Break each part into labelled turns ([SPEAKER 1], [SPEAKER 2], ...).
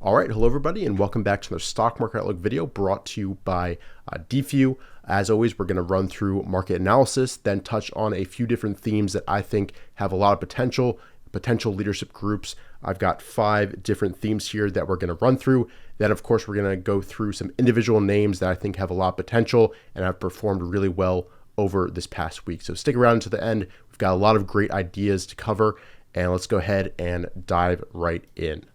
[SPEAKER 1] All right, hello everybody, and welcome back to another Stock Market Outlook video brought to you by DFew. As always, we're going to run through market analysis, then touch on a few different themes that I think have a lot of potential leadership groups. I've got 5 different themes here that we're going to run through. Then, of course, we're going to go through some individual names that I think have a lot of potential and have performed really well over this past week. So stick around to the end. We've got a lot of great ideas to cover, and let's go ahead and dive right in.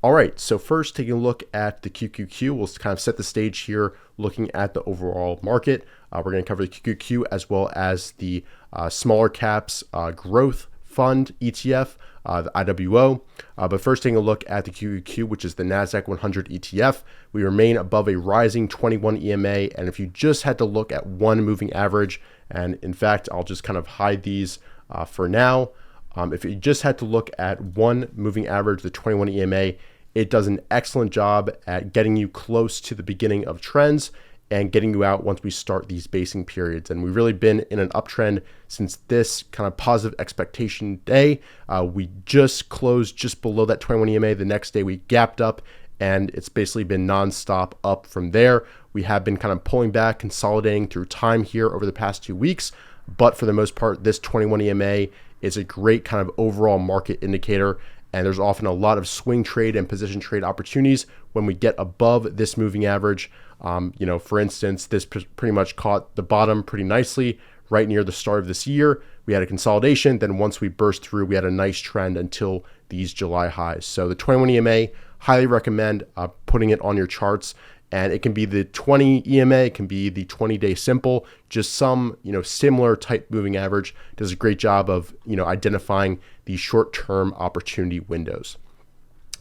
[SPEAKER 1] All right, so first taking a look at the QQQ, we'll kind of set the stage here looking at the overall market. We're going to cover the QQQ as well as the smaller caps growth fund ETF, the IWO. But first taking a look at the QQQ, which is the NASDAQ 100 ETF, we remain above a rising 21 EMA. And if you just had to look at one moving average, and in fact, I'll just kind of hide these for now. If you just had to look at one moving average, the 21 EMA, it does an excellent job at getting you close to the beginning of trends and getting you out once we start these basing periods. And we've really been in an uptrend since this kind of positive expectation day. We just closed just below that 21 EMA. The next day we gapped up, and it's basically been nonstop up from there. We have been kind of pulling back, consolidating through time here over the past 2 weeks. But for the most part, this 21 EMA is a great kind of overall market indicator. And there's often a lot of swing trade and position trade opportunities when we get above this moving average. For instance, this pretty much caught the bottom pretty nicely right near the start of this year. We had a consolidation. Then once we burst through, we had a nice trend until these July highs. So the 21 EMA, highly recommend putting it on your charts. And it can be the 20 EMA, it can be the 20-day simple, just some, similar type moving average. Does a great job of, identifying these short-term opportunity windows.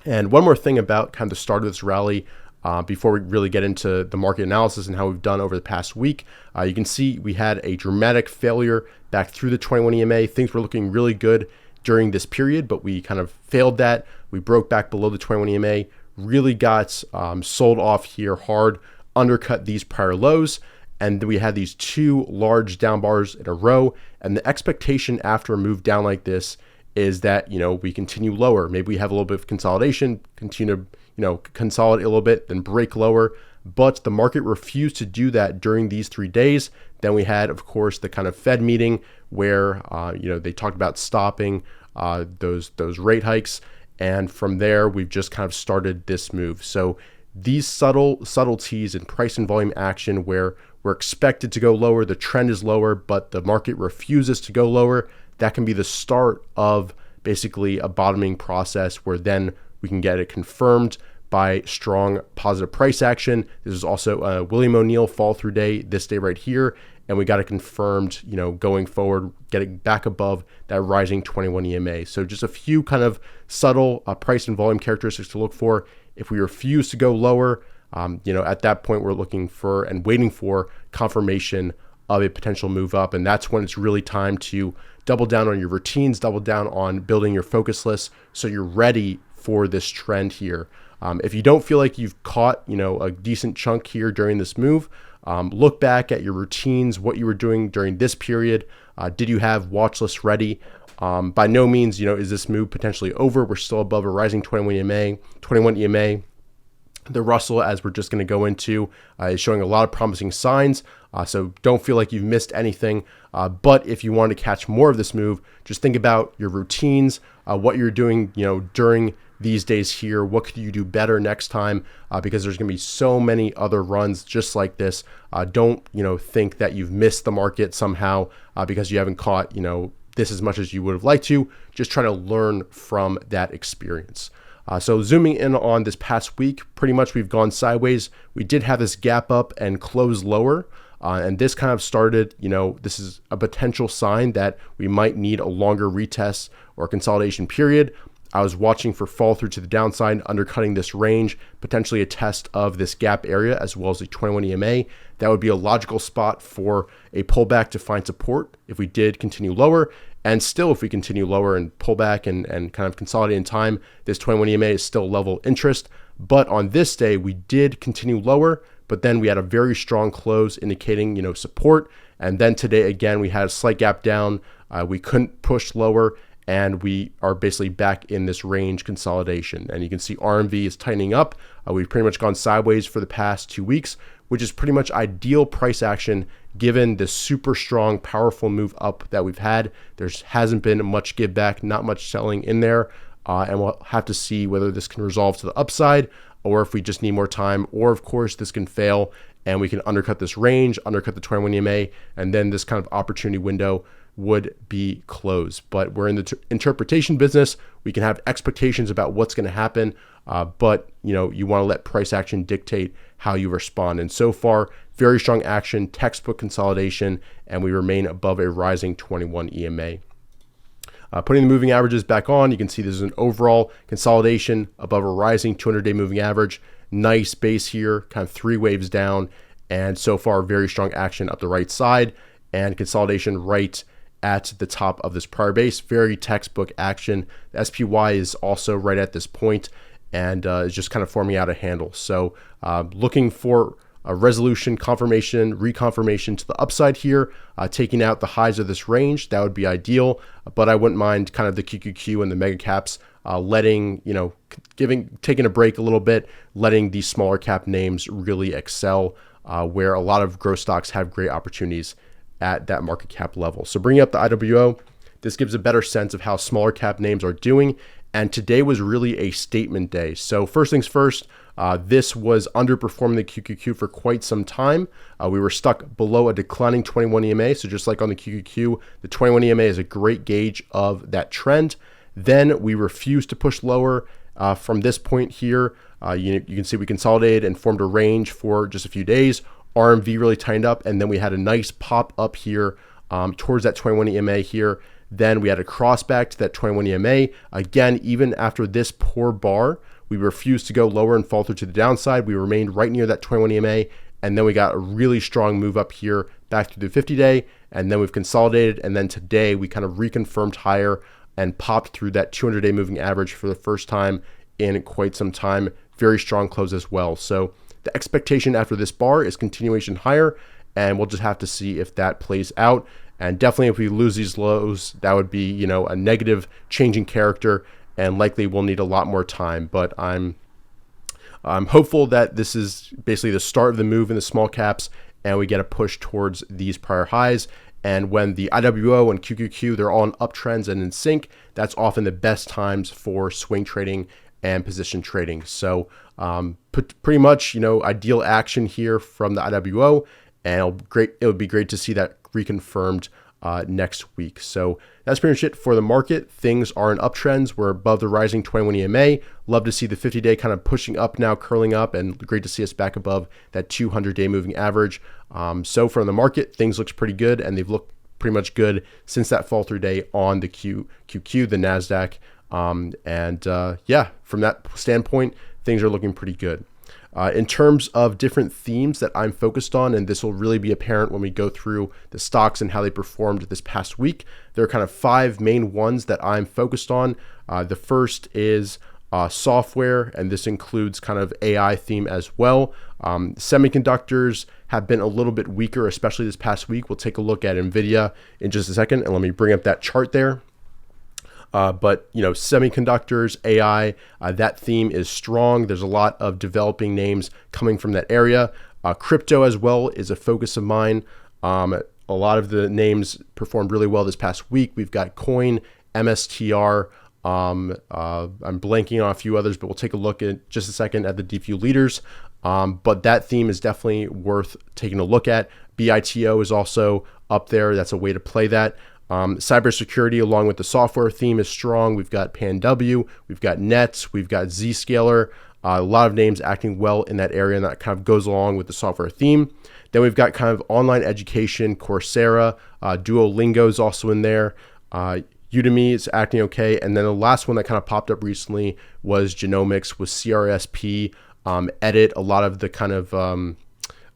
[SPEAKER 1] And one more thing about kind of the start of this rally, before we really get into the market analysis and how we've done over the past week, you can see we had a dramatic failure back through the 21 EMA. Things were looking really good during this period, but we kind of failed that. We broke back below the 21 EMA, really got sold off here hard, undercut these prior lows, and we had these 2 large down bars in a row. And the expectation after a move down like this is that we continue lower. Maybe we have a little bit of consolidation, continue to consolidate a little bit, then break lower. But the market refused to do that during these 3 days. Then we had, of course, the kind of Fed meeting where they talked about stopping those rate hikes. And from there, we've just kind of started this move. So these subtleties in price and volume action where we're expected to go lower, the trend is lower, but the market refuses to go lower, that can be the start of basically a bottoming process where then we can get it confirmed by strong positive price action. This is also a William O'Neill fall through day, this day right here. And we got it confirmed, going forward, getting back above that rising 21 EMA. So just a few kind of subtle price and volume characteristics to look for. If we refuse to go lower, at that point, we're looking for and waiting for confirmation of a potential move up. And that's when it's really time to double down on your routines, double down on building your focus list so you're ready for this trend here. If you don't feel like you've caught, a decent chunk here during this move, look back at your routines, what you were doing during this period. Did you have watch lists ready? By no means, is this move potentially over? We're still above a rising 21 EMA. The Russell, as we're just going to go into, is showing a lot of promising signs. So don't feel like you've missed anything. But if you want to catch more of this move, just think about your routines, what you're doing, during these days here. What could you do better next time? Because there's going to be so many other runs just like this. Don't, think that you've missed the market somehow because you haven't caught, this as much as you would have liked to. Just try to learn from that experience. So zooming in on this past week, pretty much we've gone sideways. We did have this gap up and close lower. And this kind of started, this is a potential sign that we might need a longer retest or consolidation period. I was watching for fall through to the downside, undercutting this range, potentially a test of this gap area as well as the 21 EMA. That would be a logical spot for a pullback to find support if we did continue lower. And still, if we continue lower and pull back and kind of consolidate in time, this 21 EMA is still level of interest. But on this day, we did continue lower, but then we had a very strong close indicating, support. And then today, again, we had a slight gap down. We couldn't push lower. and we are basically back in this range consolidation. And you can see RMV is tightening up. We've pretty much gone sideways for the past 2 weeks, which is pretty much ideal price action given the super strong, powerful move up that we've had. There hasn't been much give back, not much selling in there. And we'll have to see whether this can resolve to the upside or if we just need more time, or of course this can fail and we can undercut this range, undercut the 21 EMA, and then this kind of opportunity window would be closed. But we're in the interpretation business. We can have expectations about what's going to happen, but you want to let price action dictate how you respond. And so far, very strong action, textbook consolidation, and we remain above a rising 21 EMA. Putting the moving averages back on, you can see there's an overall consolidation above a rising 200-day moving average. Nice base here, kind of 3 waves down, and so far very strong action up the right side and consolidation right at the top of this prior base. Very textbook action. The SPY is also right at this point and is just kind of forming out a handle. So looking for a resolution, confirmation, reconfirmation to the upside here, taking out the highs of this range. That would be ideal, but I wouldn't mind kind of the QQQ and the mega caps letting, taking a break a little bit, letting these smaller cap names really excel, where a lot of growth stocks have great opportunities at that market cap level. So bringing up the IWO, this gives a better sense of how smaller cap names are doing. And today was really a statement day. So first things first, this was underperforming the QQQ for quite some time. We were stuck below a declining 21 EMA. So just like on the QQQ, the 21 EMA is a great gauge of that trend. Then we refused to push lower. From this point here, you can see we consolidated and formed a range for just a few days. RMV really tightened up, and then we had a nice pop up here towards that 21 EMA here. Then we had a cross back to that 21 EMA. Again, even after this poor bar, we refused to go lower and fall through to the downside. We remained right near that 21 EMA, and then we got a really strong move up here back to the 50-day, and then we've consolidated, and then today we kind of reconfirmed higher and popped through that 200-day moving average for the first time in quite some time. Very strong close as well. So the expectation after this bar is continuation higher, and we'll just have to see if that plays out. And definitely if we lose these lows, that would be, a negative change in character, and likely we'll need a lot more time. But I'm hopeful that this is basically the start of the move in the small caps, and we get a push towards these prior highs. And when the IWO and QQQ, they're all in uptrends and in sync, that's often the best times for swing trading and position trading. So pretty much, ideal action here from the IWO, and it would be great to see that reconfirmed next week. So that's pretty much it for the market. Things are in uptrends. We're above the rising 21 EMA. Love to see the 50-day kind of pushing up now, curling up, and great to see us back above that 200-day moving average. So from the market, things looks pretty good, and they've looked pretty much good since that fall through day on the QQQ, the NASDAQ. From that standpoint, things are looking pretty good. In terms of different themes that I'm focused on, and this will really be apparent when we go through the stocks and how they performed this past week, there are kind of 5 main ones that I'm focused on. The first is software, and this includes kind of AI theme as well. Semiconductors have been a little bit weaker, especially this past week. We'll take a look at NVIDIA in just a second, and let me bring up that chart there. But semiconductors, AI, that theme is strong. There's a lot of developing names coming from that area. Crypto as well is a focus of mine. A lot of the names performed really well this past week. We've got Coin, MSTR. I'm blanking on a few others, but we'll take a look in just a second at the DFU leaders. But that theme is definitely worth taking a look at. BITO is also up there. That's a way to play that. Cybersecurity, along with the software theme, is strong. We've got PanW, we've got Nets, we've got Zscaler, a lot of names acting well in that area, and that kind of goes along with the software theme. Then we've got kind of online education, Coursera, Duolingo is also in there. Udemy is acting okay. And then the last one that kind of popped up recently was genomics with CRSP, Edit, a lot of the kind of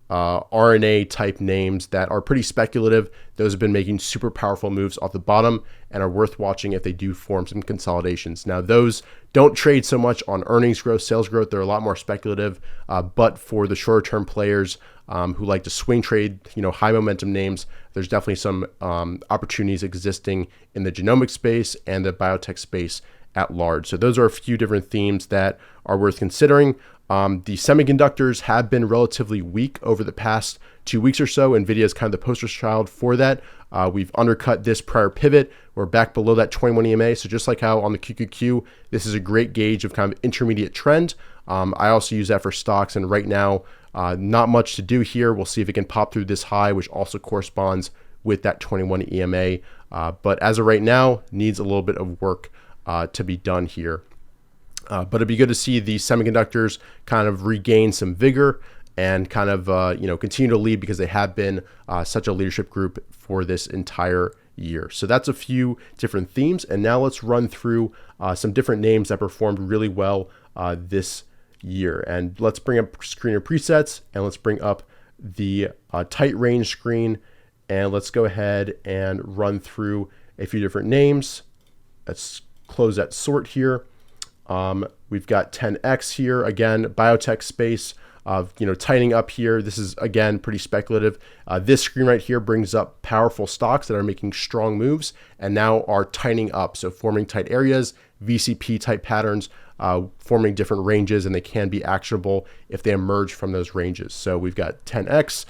[SPEAKER 1] RNA type names that are pretty speculative. Those have been making super powerful moves off the bottom and are worth watching if they do form some consolidations. Now, those don't trade so much on earnings growth, sales growth. They're a lot more speculative. But for the shorter term players who like to swing trade, high momentum names, there's definitely some opportunities existing in the genomic space and the biotech space at large. So those are a few different themes that are worth considering. The semiconductors have been relatively weak over the past 2 weeks or so. NVIDIA is kind of the poster child for that. We've undercut this prior pivot. We're back below that 21 EMA. So just like how on the QQQ, this is a great gauge of kind of intermediate trend. I also use that for stocks. And right now, not much to do here. We'll see if it can pop through this high, which also corresponds with that 21 EMA. But as of right now, needs a little bit of work to be done here. But it'd be good to see the semiconductors kind of regain some vigor and kind of continue to lead, because they have been such a leadership group for this entire year. So that's a few different themes. And now let's run through some different names that performed really well this year. And let's bring up screener presets, and let's bring up the tight range screen, and let's go ahead and run through a few different names. Let's close that sort here. We've got 10X here, again, biotech space, tightening up here. This is, again, pretty speculative. This screen right here brings up powerful stocks that are making strong moves and now are tightening up. So forming tight areas, VCP type patterns, forming different ranges, and they can be actionable if they emerge from those ranges. So we've got 10X.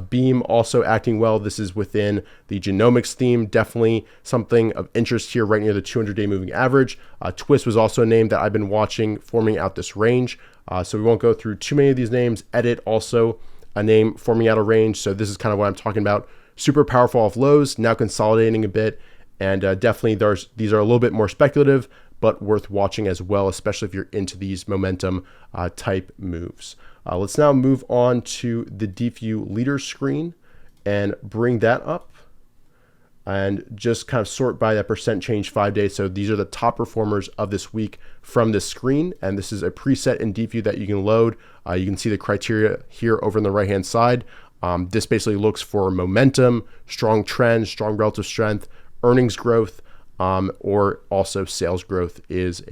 [SPEAKER 1] Beam also acting well. This is within the genomics theme. Definitely something of interest here right near the 200-day moving average. Twist was also a name that I've been watching forming out this range. So we won't go through too many of these names. Edit also a name forming out a range. So this is kind of what I'm talking about. Super powerful off lows, now consolidating a bit. And definitely these are a little bit more speculative, but worth watching as well, especially if you're into these momentum type moves. Let's now move on to the DeepView leader screen and bring that up and just kind of sort by that percent change 5 days. So these are the top performers of this week from this screen. And this is a preset in DeepView that you can load. You can see the criteria here over on the right-hand side. This basically looks for momentum, strong trend, strong relative strength, earnings growth, or also sales growth is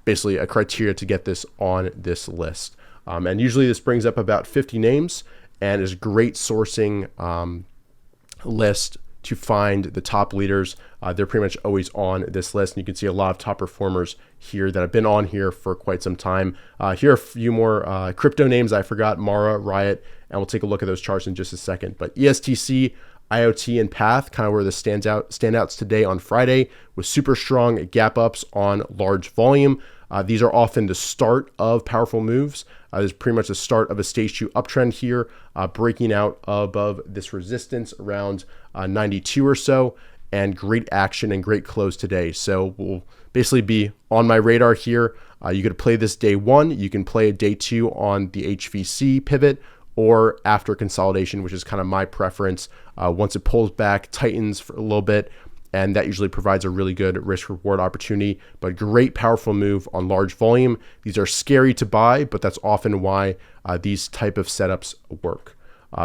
[SPEAKER 1] basically a criteria to get this on this list. And usually this brings up about 50 names and is a great sourcing list to find the top leaders. They're pretty much always on this list. And you can see a lot of top performers here that have been on here for quite some time. Here are a few more crypto names I forgot, Mara, Riot, and we'll take a look at those charts in just a second. But ESTC, IoT, and Path kind of were the standouts today on Friday, with super strong gap ups on large volume. These are often the start of powerful moves. This is pretty much the start of a stage 2 uptrend here, breaking out above this resistance around 92 or so, and great action and great close today. So we'll basically be on my radar here. You could play this day 1. You can play a day 2 on the HVC pivot, or after consolidation, which is kind of my preference. Once it pulls back, tightens for a little bit, and that usually provides a really good risk reward opportunity, but great powerful move on large volume. These are scary to buy, but that's often why these type of setups work.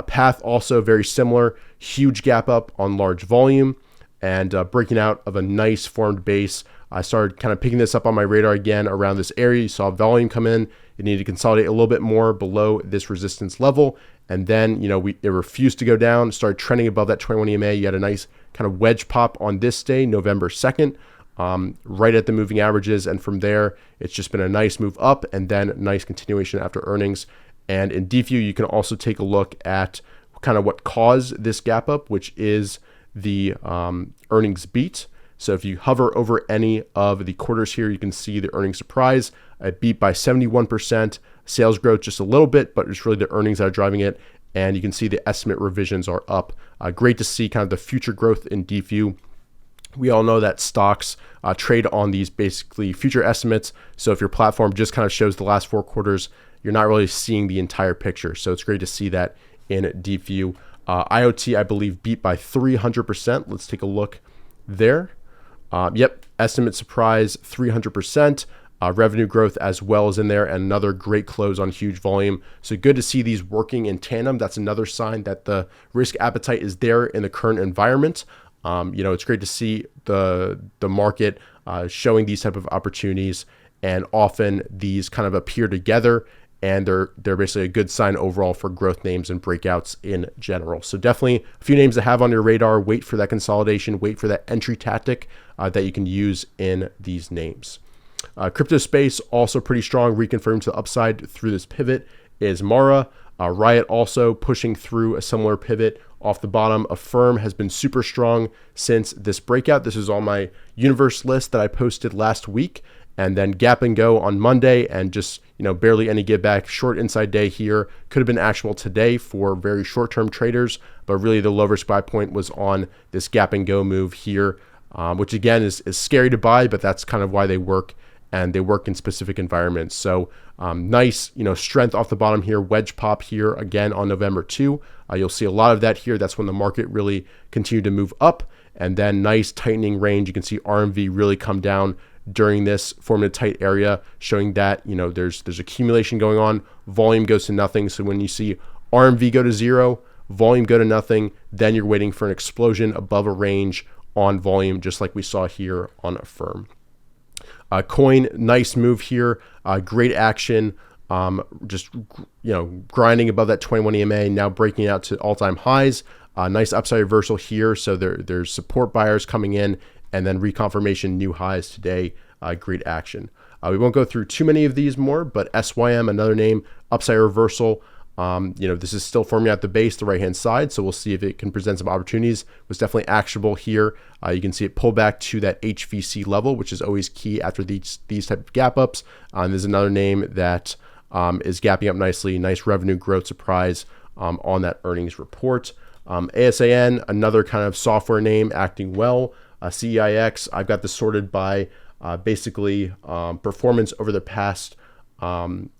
[SPEAKER 1] Path also very similar, huge gap up on large volume and breaking out of a nice formed base. I started kind of picking this up on my radar again around this area. You saw volume come in. It needed to consolidate a little bit more below this resistance level. And then, it refused to go down, started trending above that 21 EMA. You had a nice kind of wedge pop on this day, November 2nd, right at the moving averages. And from there, it's just been a nice move up and then nice continuation after earnings. And in DeepView, you can also take a look at kind of what caused this gap up, which is the earnings beat. So if you hover over any of the quarters here, you can see the earnings surprise. It beat by 71%, sales growth just a little bit, but it's really the earnings that are driving it. And you can see the estimate revisions are up. Great to see kind of the future growth in DeepView. We all know that stocks trade on these basically future estimates. So if your platform just kind of shows the last 4 quarters, you're not really seeing the entire picture. So it's great to see that in DeepView. IoT, I believe, beat by 300%. Let's take a look there. Estimate surprise 300%. revenue growth as well as in there, and another great close on huge volume. So good to see these working in tandem. That's another sign that the risk appetite is there in the current environment. It's great to see the market showing these type of opportunities, and often these kind of appear together, and they're basically a good sign overall for growth names and breakouts in general. So definitely a few names to have on your radar. Wait for that consolidation, wait for that entry tactic that you can use in these names. Crypto space also pretty strong, reconfirmed to the upside through this pivot is Mara. Riot also pushing through a similar pivot off the bottom. Affirm has been super strong since this breakout. This is on my universe list that I posted last week. And then Gap and Go on Monday, and just barely any give back. Short inside day here. Could have been actionable today for very short-term traders, but really the low risk buy point was on this Gap and Go move here, which again is scary to buy, but that's kind of why they work, and they work in specific environments. So nice strength off the bottom here. Wedge pop here again on November 2. You'll see a lot of that here. That's when the market really continued to move up, and then nice tightening range. You can see RMV really come down during this, forming a tight area, showing that there's accumulation going on. Volume goes to nothing. So when you see RMV go to 0, volume go to nothing, then you're waiting for an explosion above a range on volume, just like we saw here on Affirm. Coin, nice move here, great action. Just grinding above that 21 EMA, now breaking out to all-time highs. Nice upside reversal here. So there's support buyers coming in, and then reconfirmation, new highs today. Great action. We won't go through too many of these more, but SYM, another name, upside reversal. This is still forming out the base, the right-hand side, so we'll see if it can present some opportunities. It was definitely actionable here. You can see it pull back to that HVC level, which is always key after these type of gap ups. There's another name that is gapping up nicely. Nice revenue growth surprise on that earnings report. ASAN, another kind of software name acting well. CEIX, I've got this sorted by basically performance over the past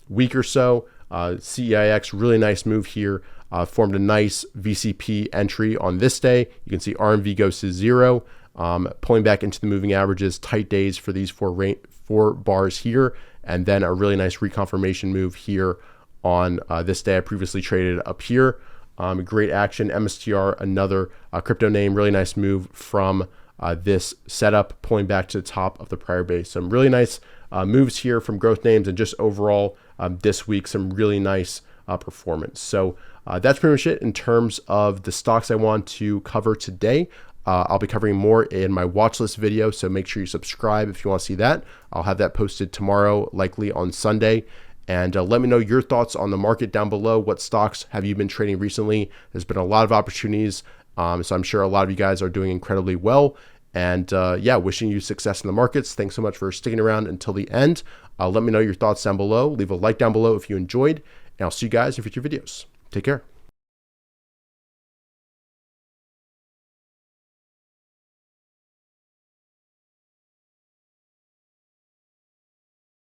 [SPEAKER 1] week or so. CEIX, really nice move here. Formed a nice VCP entry on this day. You can see RMV goes to 0, pulling back into the moving averages. Tight days for these four bars here, and then a really nice reconfirmation move here on this day. I previously traded up here. Great action. MSTR, another crypto name, really nice move from this setup, pulling back to the top of the prior base. Some really nice moves here from growth names, and just overall this week, some really nice performance. So that's pretty much it in terms of the stocks I want to cover today. I'll be covering more in my watch list video, so make sure you subscribe if you want to see that. I'll have that posted tomorrow, likely on Sunday. And let me know your thoughts on the market down below. What stocks have you been trading recently? There's been a lot of opportunities. So I'm sure a lot of you guys are doing incredibly well. And wishing you success in the markets. Thanks so much for sticking around until the end. Let me know your thoughts down below. Leave a like down below if you enjoyed. And I'll see you guys in future videos. Take care.